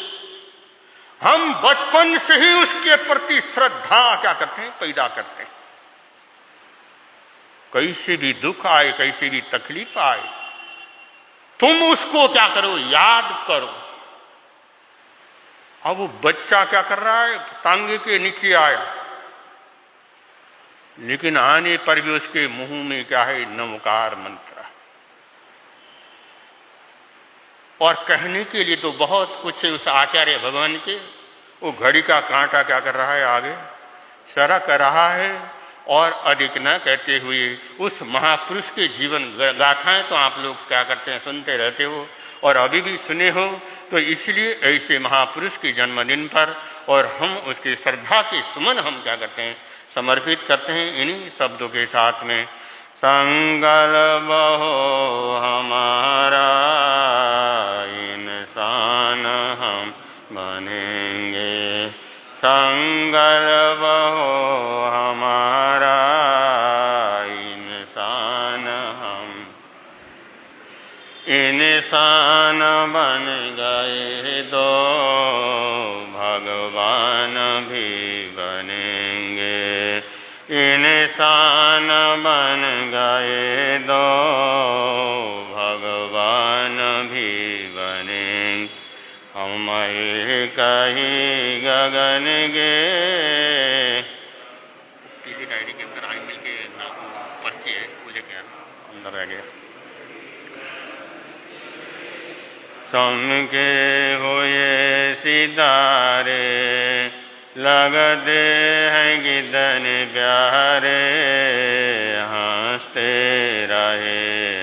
हम बचपन से ही उसके प्रति श्रद्धा क्या करते हैं, पैदा करते हैं। कैसे भी दुख आए, कैसे भी तकलीफ आए, तुम उसको क्या करो, याद करो। अब वो बच्चा क्या कर रहा है, टांगे के नीचे आया, लेकिन आने पर भी उसके मुंह में क्या है, नमकार मंत्र। और कहने के लिए तो बहुत कुछ है उस आचार्य भगवान के। वो घड़ी का कांटा क्या कर रहा है, आगे सरक रहा है। और अधिक न कहते हुए उस महापुरुष के जीवन गाथाएं तो आप लोग क्या करते हैं, सुनते रहते हो और अभी भी सुने हो। तो इसलिए ऐसे महापुरुष के जन्मदिन पर और हम उसके श्रद्धा के सुमन हम क्या करते हैं, समर्पित करते हैं इन्हीं शब्दों के साथ में। संकल्प हो हमारा इंसान हम बनेंगे, संकल्प हो हमारा इंसान हम। इंसान बन गए तो भगवान भी बनेंगे, इंसान बन गए तो भगवान भी बनेंगे। हम कहीं गगन गे, पीली डायरी के अंदर आईमेल के पर्ची है, वो लेके आना, अंदर रह गया। चमके हुए सितारे लगते हैं कितने प्यारे, हंसते रहे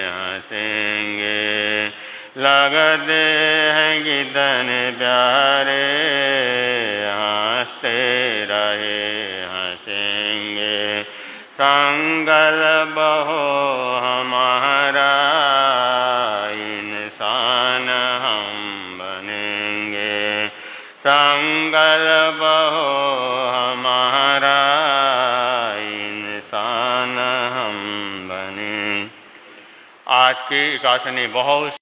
हंसेंगे, लगते हैं कितने प्यारे, हंसते रहे हंसेंगे। संकल्प हो हमारा इंसान हम बनेंगे, संकल्प हो हमारा इंसान हम बने। आज के एकादशी ने बहुत